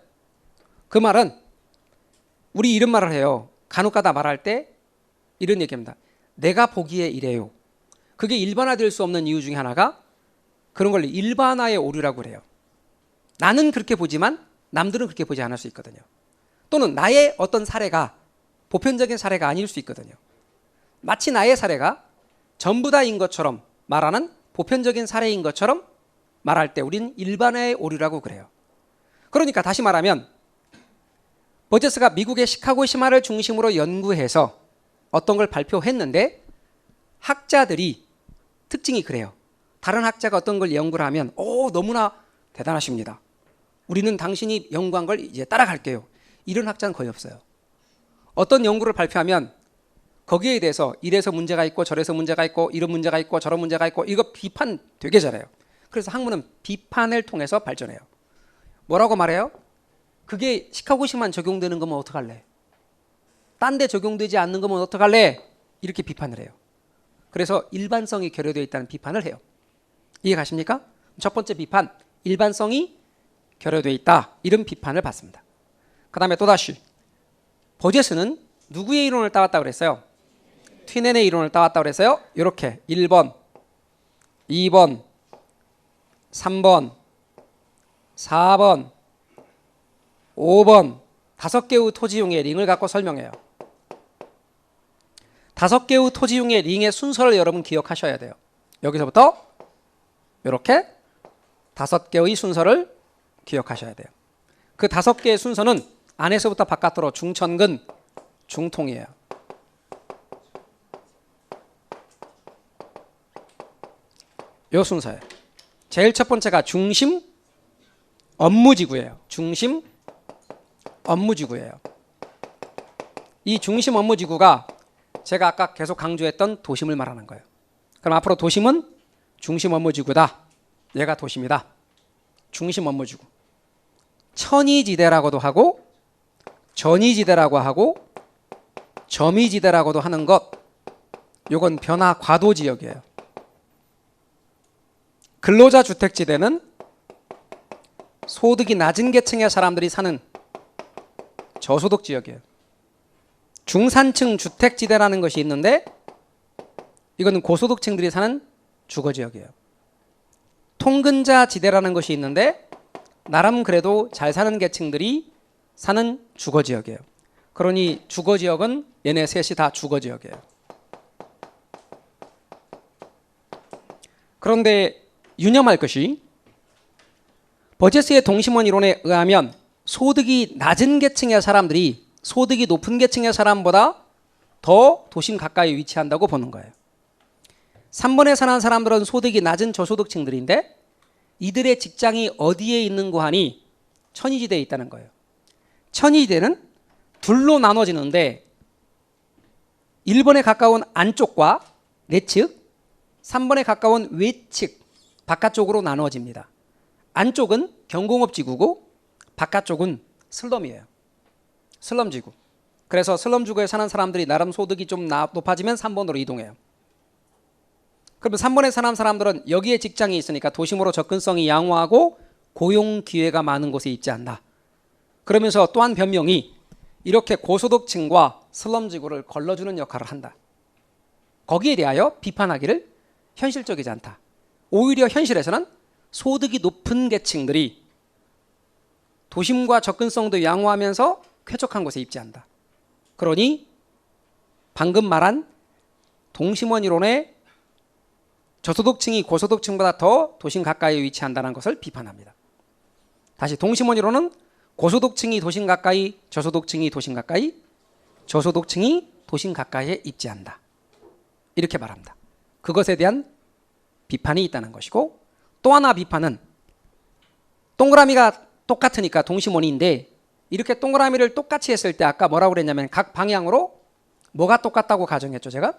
그 말은 우리 이런 말을 해요. 간혹가다 말할 때 이런 얘기합니다. 내가 보기에 이래요. 그게 일반화될 수 없는 이유 중에 하나가 그런 걸 일반화의 오류라고 그래요. 나는 그렇게 보지만 남들은 그렇게 보지 않을 수 있거든요. 또는 나의 어떤 사례가 보편적인 사례가 아닐 수 있거든요. 마치 나의 사례가 전부 다인 것처럼 말하는 보편적인 사례인 것처럼 말할 때 우리는 일반화의 오류라고 그래요. 그러니까 다시 말하면 버제스가 미국의 시카고 심화를 중심으로 연구해서 어떤 걸 발표했는데 학자들이 특징이 그래요. 다른 학자가 어떤 걸 연구를 하면 너무나 대단하십니다. 우리는 당신이 연구한 걸 이제 따라갈게요. 이런 학자는 거의 없어요. 어떤 연구를 발표하면 거기에 대해서 이래서 문제가 있고 저래서 문제가 있고 이런 문제가 있고 저런 문제가 있고 이거 비판 되게 잘해요. 그래서 학문은 비판을 통해서 발전해요. 뭐라고 말해요? 그게 시카고식만 적용되는 거면 어떡할래? 딴 데 적용되지 않는 거면 어떡할래? 이렇게 비판을 해요. 그래서 일반성이 결여되어 있다는 비판을 해요. 이해 가십니까? 첫 번째 비판, 일반성이 결여되어 있다. 이런 비판을 받습니다. 그 다음에 또다시 버제스는 누구의 이론을 따왔다고 그랬어요? 튀넨의 이론을 따왔다고 그랬어요. 이렇게 1번, 2번, 3번, 4번, 5번 5개의 토지용의 링을 갖고 설명해요. 5개의 토지용의 링의 순서를 여러분 기억하셔야 돼요. 여기서부터 이렇게 5개의 순서를 기억하셔야 돼요. 그 5개의 순서는 안에서부터 바깥으로 중천근, 중통이에요. 요 순서예요. 제일 첫 번째가 중심 업무지구예요. 중심 업무지구예요. 이 중심 업무지구가 제가 아까 계속 강조했던 도심을 말하는 거예요. 그럼 앞으로 도심은 중심 업무지구다. 얘가 도심이다. 중심 업무지구. 천이지대라고도 하고 전이지대라고 하고 점이지대라고도 하는 것, 요건 변화 과도 지역이에요. 근로자 주택지대는 소득이 낮은 계층의 사람들이 사는 저소득 지역이에요. 중산층 주택지대라는 것이 있는데 이거는 고소득층들이 사는 주거지역이에요. 통근자 지대라는 것이 있는데 나름 그래도 잘 사는 계층들이 사는 주거지역이에요. 그러니 주거지역은 얘네 셋이 다 주거지역이에요. 그런데 유념할 것이 버제스의 동심원 이론에 의하면 소득이 낮은 계층의 사람들이 소득이 높은 계층의 사람보다 더 도심 가까이 위치한다고 보는 거예요. 3번에 사는 사람들은 소득이 낮은 저소득층들인데 이들의 직장이 어디에 있는고 하니 천이지대에 있다는 거예요. 천이지대는 둘로 나눠지는데 1번에 가까운 안쪽과 내측, 3번에 가까운 외측, 바깥쪽으로 나누어집니다. 안쪽은 경공업지구고 바깥쪽은 슬럼이에요. 슬럼지구. 그래서 슬럼지구에 사는 사람들이 나름 소득이 좀 높아지면 3번으로 이동해요. 그러면 3번에 사는 사람들은 여기에 직장이 있으니까 도심으로 접근성이 양호하고 고용 기회가 많은 곳에 있지 않나. 그러면서 또한 변명이 이렇게 고소득층과 슬럼지구를 걸러주는 역할을 한다. 거기에 대하여 비판하기를 현실적이지 않다. 오히려 현실에서는 소득이 높은 계층들이 도심과 접근성도 양호하면서 쾌적한 곳에 입지한다. 그러니 방금 말한 동심원 이론의 저소득층이 고소득층보다 더 도심 가까이에 위치한다는 것을 비판합니다. 다시 동심원 이론은 고소득층이 도심 가까이, 저소득층이 도심 가까이, 저소득층이 도심 가까이에 입지한다. 이렇게 말합니다. 그것에 대한 비판이 있다는 것이고, 또 하나 비판은 동그라미가 똑같으니까 동심원인데 이렇게 동그라미를 똑같이 했을 때 아까 뭐라고 그랬냐면 각 방향으로 뭐가 똑같다고 가정했죠. 제가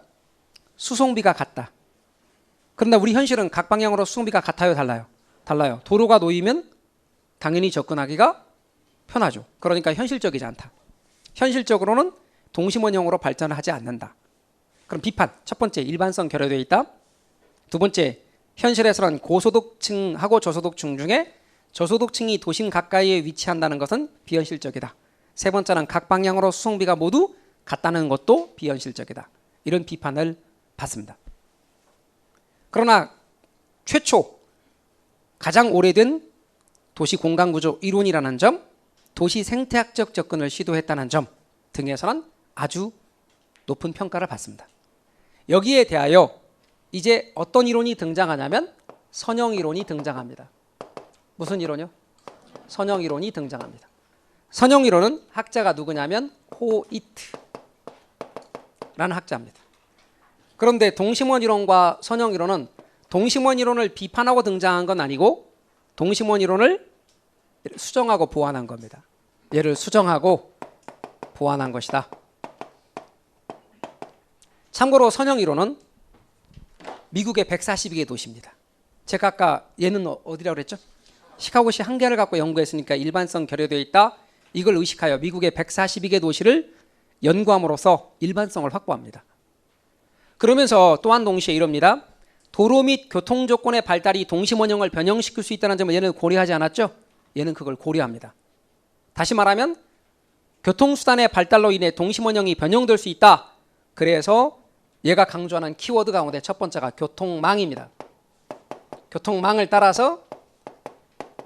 수송비가 같다. 그런데 우리 현실은 각 방향으로 수송비가 같아요, 달라요? 달라요. 도로가 놓이면 당연히 접근하기가 편하죠. 그러니까 현실적이지 않다. 현실적으로는 동심원형으로 발전을 하지 않는다. 그럼 비판, 첫 번째 일반성 결여되어 있다. 두 번째, 현실에서는 고소득층하고 저소득층 중에 저소득층이 도심 가까이에 위치한다는 것은 비현실적이다. 세 번째는 각 방향으로 수송비가 모두 같다는 것도 비현실적이다. 이런 비판을 받습니다. 그러나 최초 가장 오래된 도시 공간구조 이론이라는 점, 도시 생태학적 접근을 시도했다는 점 등에서는 아주 높은 평가를 받습니다. 여기에 대하여 이제 어떤 이론이 등장하냐면 선형 이론이 등장합니다. 무슨 이론이요? 선형 이론이 등장합니다. 선형 이론은 학자가 누구냐면 호이트라는 학자입니다. 그런데 동심원 이론과 선형 이론은 동심원 이론을 비판하고 등장한 건 아니고 동심원 이론을 수정하고 보완한 겁니다. 얘를 수정하고 보완한 것이다. 참고로 선형 이론은 미국의 142개 도시입니다. 제가 아까 얘는 어디라고 그랬죠? 시카고시 한 개를 갖고 연구했으니까 일반성 결여되어 있다. 이걸 의식하여 미국의 142개 도시를 연구함으로써 일반성을 확보합니다. 그러면서 또한 동시에 이럽니다. 도로 및 교통 조건의 발달이 동심원형을 변형시킬 수 있다는 점을 얘는 고려하지 않았죠? 얘는 그걸 고려합니다. 다시 말하면 교통수단의 발달로 인해 동심원형이 변형될 수 있다. 그래서 얘가 강조하는 키워드 가운데 첫 번째가 교통망입니다. 교통망을 따라서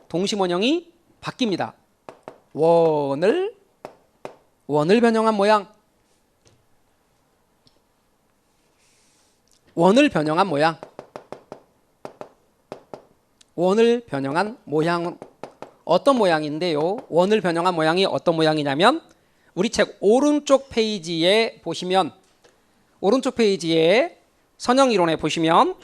동심원형이 바뀝니다. 원을 변형한 모양. 원을 변형한 모양. 어떤 모양인데요? 원을 변형한 모양이 어떤 모양이냐면 우리 책 오른쪽 페이지에 보시면 오른쪽 페이지에 선형이론에 보시면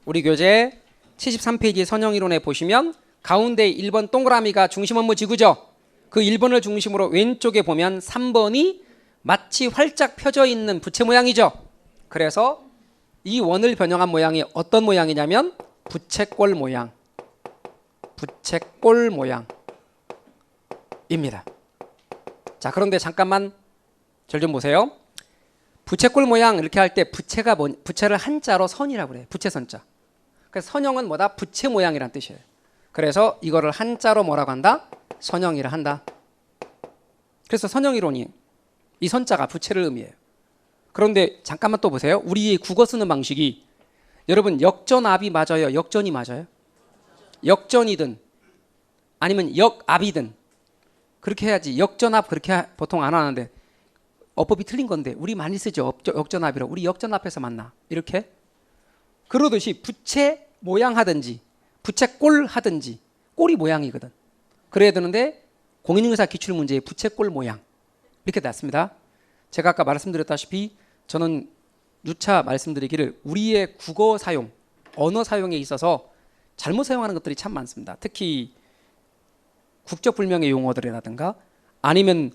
우리 교재 73페이지 선형이론에 보시면 가운데 1번 동그라미가 중심 업무 지구죠. 그 1번을 중심으로 왼쪽에 보면 3번이 마치 활짝 펴져 있는 부채 모양이죠. 그래서 이 원을 변형한 모양이 어떤 모양이냐면 부채꼴 모양입니다. 자, 그런데 잠깐만 절 좀 보세요. 부채꼴 모양 이렇게 할 때 부채를 한자로 선이라고 그래요. 부채선자. 그래서 선형은 뭐다? 부채 모양이란 뜻이에요. 그래서 이거를 한자로 뭐라고 한다? 선형이라 한다. 그래서 선형이론이 이 선자가 부채를 의미해요. 그런데 잠깐만 또 보세요. 우리 국어 쓰는 방식이 여러분 역전압이 맞아요? 역전이 맞아요? 역전이든 아니면 역압이든 그렇게 해야지. 역전압 그렇게 보통 안 하는데 어법이 틀린 건데 우리 많이 쓰죠. 역전압이라고. 우리 역전압해서 만나. 이렇게. 그러듯이 부채 모양 하든지 부채꼴 하든지 꼴이 모양이거든. 그래야 되는데 공인중개사 기출문제의 부채꼴 모양 이렇게 났습니다. 제가 아까 말씀드렸다시피 저는 누차 말씀드리기를 우리의 국어 사용, 언어 사용에 있어서 잘못 사용하는 것들이 참 많습니다. 특히 국적불명의 용어들이라든가 아니면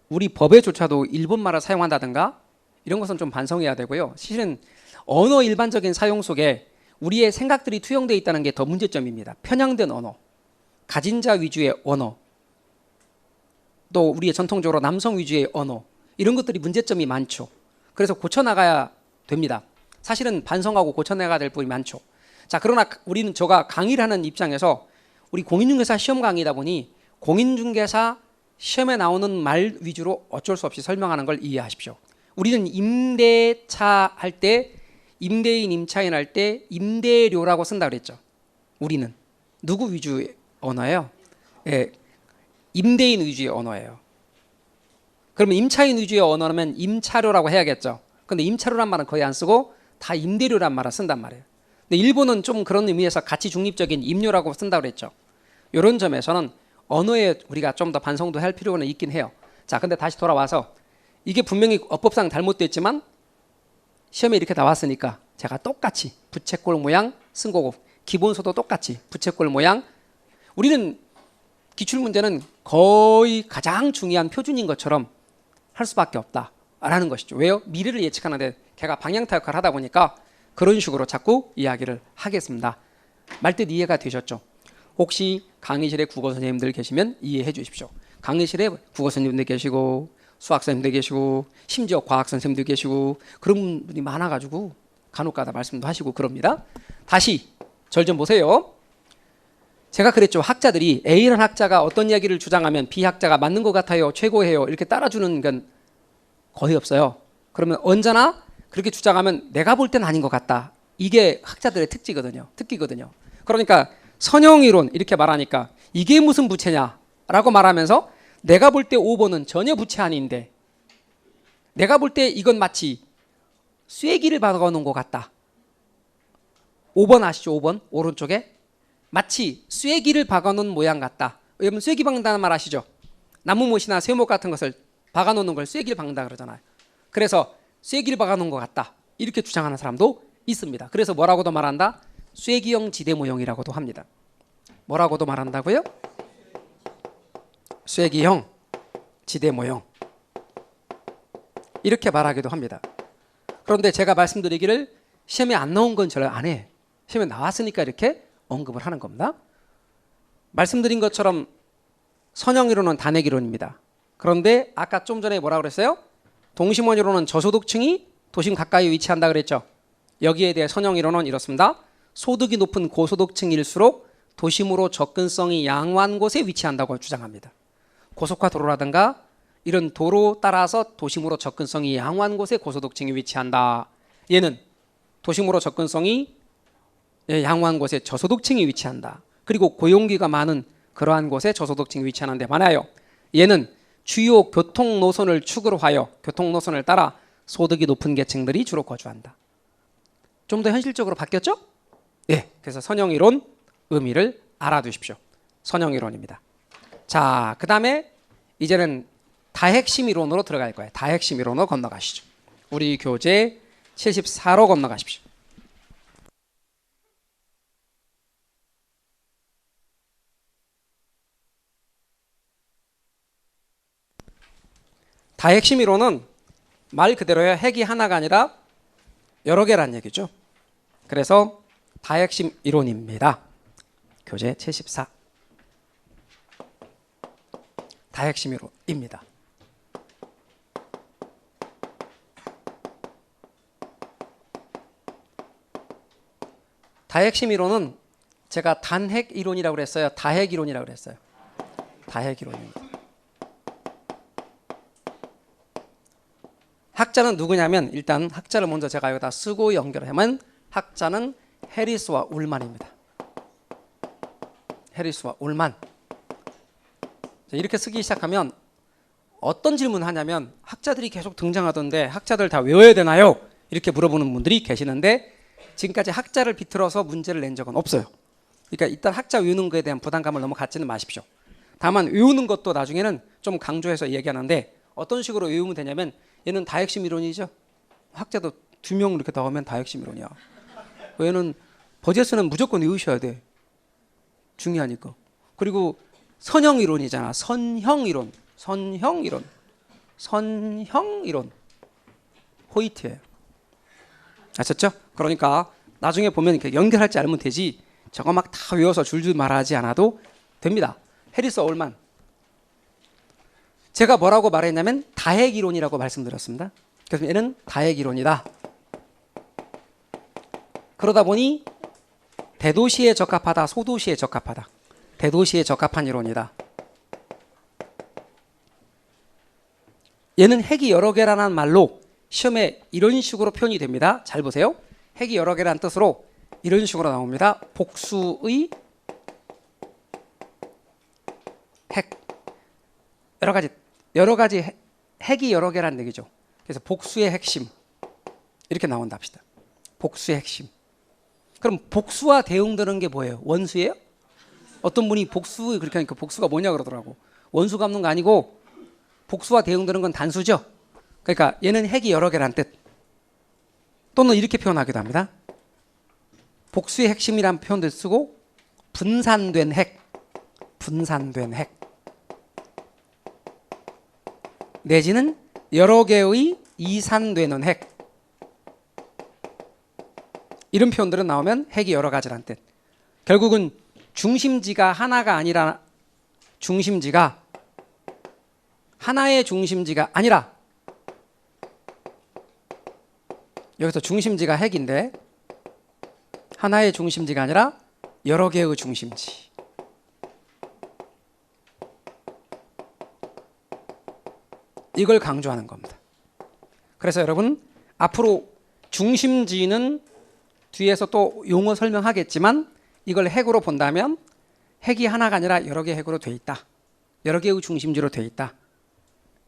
우리 법에조차도 일본말을 사용한다든가 이런 것은 좀 반성해야 되고요. 실은 언어 일반적인 사용 속에 우리의 생각들이 투영되어 있다는 게 더 문제점입니다. 편향된 언어, 가진 자 위주의 언어, 또 우리의 전통적으로 남성 위주의 언어 이런 것들이 문제점이 많죠. 그래서 고쳐나가야 됩니다. 사실은 반성하고 고쳐나가야 될 부분이 많죠. 자, 그러나 제가 강의를 하는 입장에서 우리 공인중개사 시험 강의다 보니 공인중개사 시험에 나오는 말 위주로 어쩔 수 없이 설명하는 걸 이해하십시오. 우리는 임대차 할 때 임대인, 임차인 할 때 임대료라고 쓴다 그랬죠. 우리는 누구 위주의 언어예요? 예, 임대인 위주의 언어예요. 그러면 임차인 위주의 언어라면 임차료라고 해야겠죠. 근데 임차료란 말은 거의 안 쓰고 다 임대료란 말을 쓴단 말이에요. 근데 일본은 좀 그런 의미에서 가치 중립적인 임료라고 쓴다고 그랬죠. 이런 점에서는 언어에 우리가 좀 더 반성도 할 필요는 있긴 해요. 자, 근데 다시 돌아와서 이게 분명히 어법상 잘못됐지만 시험에 이렇게 나왔으니까 제가 똑같이 부채꼴 모양 쓴 거고 기본서도 똑같이 부채꼴 모양. 우리는 기출문제는 거의 가장 중요한 표준인 것처럼 할 수밖에 없다라는 것이죠. 왜요? 미래를 예측하는데 걔가 방향타 역할을 하다 보니까 그런 식으로 자꾸 이야기를 하겠습니다. 말뜻 이해가 되셨죠? 혹시 강의실에 국어 선생님들 계시면 이해해 주십시오. 강의실에 국어 선생님들 계시고 수학 선생님들 계시고 심지어 과학 선생님들 계시고 그런 분이 많아가지고 간혹가다 말씀도 하시고 그럽니다. 다시 절 좀 보세요. 제가 그랬죠. 학자들이 A라는 학자가 어떤 이야기를 주장하면 B 학자가 맞는 것 같아요, 최고예요 이렇게 따라주는 건 거의 없어요. 그러면 언제나 그렇게 주장하면 내가 볼 때는 아닌 것 같다. 이게 학자들의 특기거든요. 그러니까 선형이론 이렇게 말하니까 이게 무슨 부채냐라고 말하면서 내가 볼 때 5번은 전혀 부채 아닌데 내가 볼 때 이건 마치 쐐기를 박아놓은 것 같다. 5번 아시죠? 5번 오른쪽에 마치 쐐기를 박아놓은 모양 같다. 여러분 쐐기 박는다는 말 아시죠? 나무못이나 쇠못 같은 것을 박아놓는 걸 쐐기를 박는다 그러잖아요. 그래서 쐐기를 박아놓은 것 같다 이렇게 주장하는 사람도 있습니다. 그래서 뭐라고도 말한다? 쐐기형 지대 모형이라고도 합니다. 뭐라고도 말한다고요? 쐐기형 지대 모형 이렇게 말하기도 합니다. 그런데 제가 말씀드리기를 시험에 안 나온 건 저를 안 해. 시험에 나왔으니까 이렇게 언급을 하는 겁니다. 말씀드린 것처럼 선형이론은 단핵이론입니다. 그런데 아까 좀 전에 뭐라고 그랬어요? 동심원이론은 저소득층이 도심 가까이 위치한다 그랬죠. 여기에 대해 선형이론은 이렇습니다. 소득이 높은 고소득층일수록 도심으로 접근성이 양호한 곳에 위치한다고 주장합니다. 고속화도로라든가 이런 도로 따라서 도심으로 접근성이 양호한 곳에 고소득층이 위치한다. 얘는 도심으로 접근성이 양호한 곳에 저소득층이 위치한다. 그리고 고용기가 많은 그러한 곳에 저소득층이 위치하는 데 많아요. 얘는 주요 교통 노선을 축으로 하여 교통 노선을 따라 소득이 높은 계층들이 주로 거주한다. 좀 더 현실적으로 바뀌었죠? 예. 그래서 선형이론 의미를 알아두십시오. 선형이론입니다. 자, 그 다음에 이제는 다핵심 이론으로 들어갈 거예요. 다핵심 이론으로 건너가시죠. 우리 교재 74로 건너가십시오. 다핵심 이론은 말 그대로요. 핵이 하나가 아니라 여러 개란 얘기죠. 그래서 다핵심 이론입니다. 교재 74. 다핵심 이론입니다. 다핵심 이론은 제가 단핵 이론이라고 그랬어요. 다핵 이론이라고 그랬어요. 다핵 이론입니다. 학자는 누구냐면 일단 학자를 먼저 제가 여기다 쓰고 연결하면 학자는 해리스와 울만입니다. 해리스와 울만. 이렇게 쓰기 시작하면 어떤 질문을 하냐면 학자들이 계속 등장하던데 학자들 다 외워야 되나요? 이렇게 물어보는 분들이 계시는데 지금까지 학자를 비틀어서 문제를 낸 적은 없어요. 그러니까 일단 학자 외우는 것에 대한 부담감을 너무 갖지는 마십시오. 다만 외우는 것도 나중에는 좀 강조해서 얘기하는데 어떤 식으로 외우면 되냐면 얘는 다핵심 이론이죠. 학자도 2명 이렇게 나오면 다핵심 이론이야. 얘는 버제스는 무조건 외우셔야 돼. 중요하니까. 그리고 선형 이론이잖아. 선형 이론. 선형 이론. 선형 이론. 호이트예요. 아셨죠? 그러니까 나중에 보면 이렇게 연결할 줄 알면 되지. 저거 막 다 외워서 줄줄 말하지 않아도 됩니다. 해리스 올만. 제가 뭐라고 말했냐면 다핵 이론이라고 말씀드렸습니다. 그래서 얘는 다핵 이론이다. 그러다 보니 대도시에 적합하다, 소도시에 적합하다. 대도시에 적합한 이론이다. 얘는 핵이 여러 개라는 말로 시험에 이런 식으로 표현이 됩니다. 잘 보세요. 핵이 여러 개라는 뜻으로 이런 식으로 나옵니다. 복수의 핵. 여러 가지 핵이 여러 개라는 얘기죠. 그래서 복수의 핵심 이렇게 나온다 합시다. 복수의 핵심. 그럼 복수와 대응되는 게 뭐예요? 원수예요? 어떤 분이 복수 그렇게 하니까 복수가 뭐냐 그러더라고. 원수 갚는 거 아니고 복수와 대응되는 건 단수죠. 그러니까 얘는 핵이 여러 개란 뜻. 또는 이렇게 표현하기도 합니다. 복수의 핵심이라는 표현도 쓰고 분산된 핵. 분산된 핵. 내지는 여러 개의 이산되는 핵. 이런 표현들은 나오면 핵이 여러 가지란 뜻. 결국은 중심지가 하나가 아니라 중심지가 하나의 중심지가 아니라 여기서 중심지가 핵인데 하나의 중심지가 아니라 여러 개의 중심지. 이걸 강조하는 겁니다. 그래서 여러분 앞으로 중심지는 뒤에서 또 용어 설명하겠지만 이걸 핵으로 본다면 핵이 하나가 아니라 여러 개의 핵으로 돼 있다. 여러 개의 중심지로 돼 있다.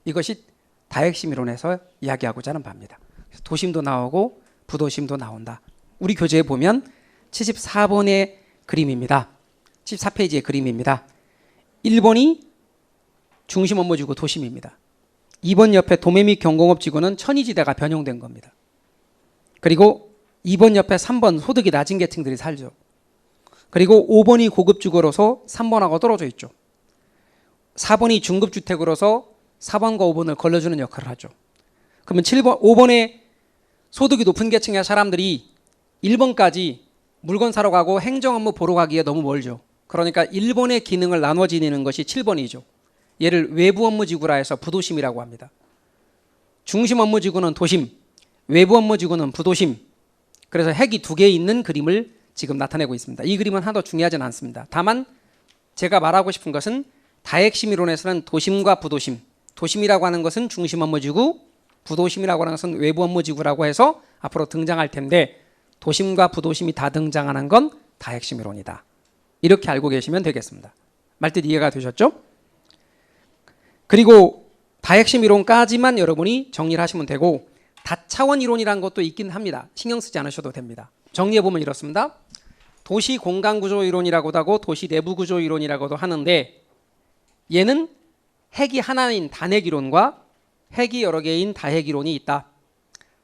이것이 다핵심 이론에서 이야기하고자 하는 바입니다. 도심도 나오고 부도심도 나온다. 우리 교재에 보면 74번의 그림입니다. 14페이지의 그림입니다. 1번이 중심 업무지구 도심입니다. 2번 옆에 도매 및 경공업지구는 천의지대가 변형된 겁니다. 그리고 2번 옆에 3번 소득이 낮은 계층들이 살죠. 그리고 5번이 고급주거로서 3번하고 떨어져 있죠. 4번이 중급주택으로서 4번과 5번을 걸러주는 역할을 하죠. 그러면 5번에 소득이 높은 계층의 사람들이 1번까지 물건 사러 가고 행정업무 보러 가기에 너무 멀죠. 그러니까 1번의 기능을 나눠 지니는 것이 7번이죠. 얘를 외부 업무지구라 해서 부도심이라고 합니다. 중심 업무지구는 도심, 외부 업무지구는 부도심. 그래서 핵이 2개 있는 그림을 지금 나타내고 있습니다. 이 그림은 하나도 중요하지는 않습니다. 다만 제가 말하고 싶은 것은 다핵심 이론에서는 도심과 부도심, 도심이라고 하는 것은 중심 업무지구, 부도심이라고 하는 것은 외부 업무지구라고 해서 앞으로 등장할 텐데 도심과 부도심이 다 등장하는 건 다핵심 이론이다. 이렇게 알고 계시면 되겠습니다. 말뜻 이해가 되셨죠? 그리고 다핵심 이론까지만 여러분이 정리를 하시면 되고 다차원 이론이라는 것도 있긴 합니다. 신경 쓰지 않으셔도 됩니다. 정리해보면 이렇습니다. 도시 공간구조 이론이라고도 하고 도시 내부구조 이론이라고도 하는데 얘는 핵이 하나인 단핵 이론과 핵이 여러 개인 다핵 이론이 있다.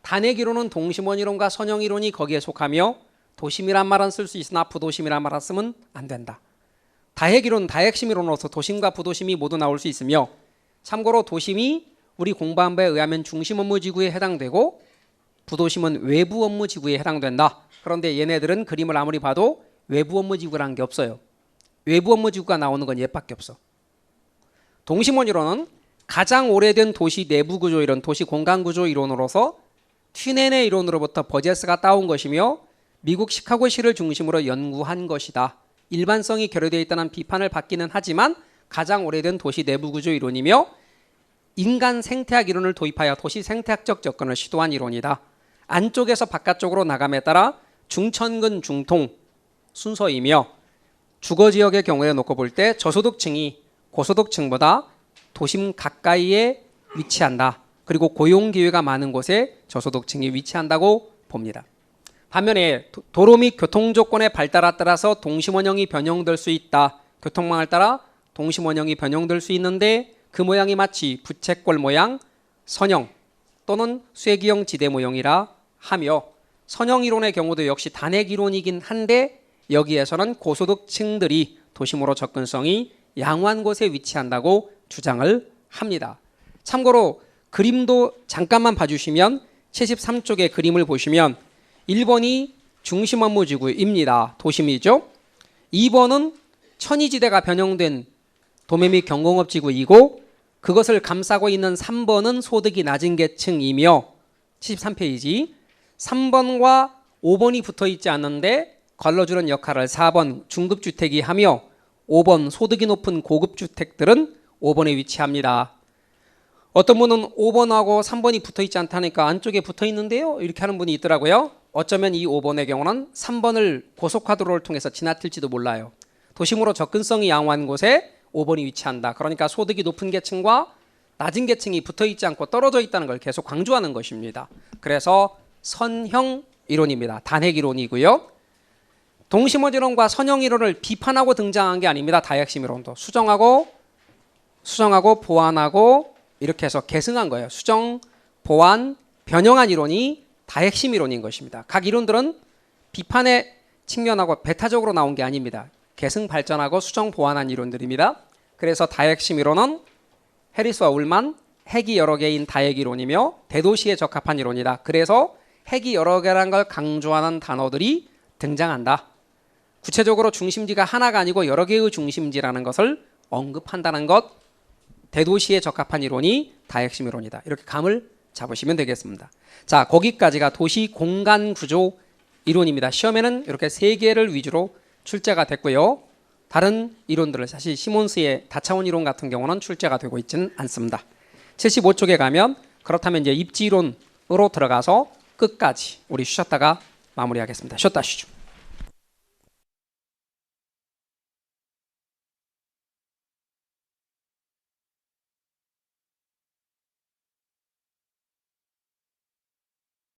단핵 이론은 동심원 이론과 선형 이론이 거기에 속하며 도심이란 말은 쓸 수 있으나 부도심이란 말은 쓰면 안 된다. 다핵 이론은 다핵심 이론으로서 도심과 부도심이 모두 나올 수 있으며 참고로 도심이 우리 공부한 바에 의하면 중심 업무지구에 해당되고 부도심은 외부 업무지구에 해당된다. 그런데 얘네들은 그림을 아무리 봐도 외부 업무지구라는 게 없어요. 외부 업무지구가 나오는 건 얘밖에 없어. 동심원 이론은 가장 오래된 도시 내부구조 이론, 도시 공간구조 이론으로서 튀네네 이론으로부터 버제스가 따온 것이며 미국 시카고시를 중심으로 연구한 것이다. 일반성이 결여되어 있다는 비판을 받기는 하지만 가장 오래된 도시 내부구조 이론이며 인간 생태학 이론을 도입하여 도시 생태학적 접근을 시도한 이론이다. 안쪽에서 바깥쪽으로 나감에 따라 중천근 중통 순서이며 주거지역의 경우에 놓고 볼 때 저소득층이 고소득층보다 도심 가까이에 위치한다. 그리고 고용기회가 많은 곳에 저소득층이 위치한다고 봅니다. 반면에 도로 및 교통조건의 발달에 따라서 동심원형이 변형될 수 있다. 교통망을 따라 동심원형이 변형될 수 있는데 그 모양이 마치 부채꼴 모양, 선형 또는 쇠기형 지대 모형이라 하며 선형 이론의 경우도 역시 단핵 이론이긴 한데 여기에서는 고소득층들이 도심으로 접근성이 양호한 곳에 위치한다고 주장을 합니다. 참고로 그림도 잠깐만 봐주시면 73쪽의 그림을 보시면 1번이 중심 업무지구입니다. 도심이죠. 2번은 천의지대가 변형된 도매 및 경공업지구이고 그것을 감싸고 있는 3번은 소득이 낮은 계층이며 73페이지 3번과 5번이 붙어 있지 않는데 걸러주는 역할을 4번 중급주택이 하며 5번 소득이 높은 고급주택들은 5번에 위치합니다. 어떤 분은 5번하고 3번이 붙어 있지 않다니까 안쪽에 붙어 있는데요 이렇게 하는 분이 있더라고요. 어쩌면 이 5번의 경우는 3번을 고속화도로를 통해서 지나칠지도 몰라요. 도심으로 접근성이 양호한 곳에 5번이 위치한다. 그러니까 소득이 높은 계층과 낮은 계층이 붙어 있지 않고 떨어져 있다는 걸 계속 강조하는 것입니다. 그래서 선형 이론입니다. 단핵 이론이고요. 동심원 이론과 선형 이론을 비판하고 등장한 게 아닙니다. 다핵심 이론도 수정하고 보완하고 이렇게 해서 계승한 거예요. 수정, 보완, 변형한 이론이 다핵심 이론인 것입니다. 각 이론들은 비판의 측면하고 배타적으로 나온 게 아닙니다. 계승 발전하고 수정 보완한 이론들입니다. 그래서 다핵심 이론은 해리스와 울만 핵이 여러 개인 다핵 이론이며 대도시에 적합한 이론이다. 그래서 핵이 여러 개라는 걸 강조하는 단어들이 등장한다. 구체적으로 중심지가 하나가 아니고 여러 개의 중심지라는 것을 언급한다는 것, 대도시에 적합한 이론이 다핵심 이론이다. 이렇게 감을 잡으시면 되겠습니다. 자, 거기까지가 도시 공간 구조 이론입니다. 시험에는 이렇게 3개를 위주로 출제가 됐고요. 다른 이론들을 사실 시몬스의 다차원 이론 같은 경우는 출제가 되고 있지는 않습니다. 75쪽에 가면 그렇다면 이제 입지 이론으로 들어가서 끝까지 우리 쉬었다가 마무리하겠습니다. 쉬었다 쉬죠.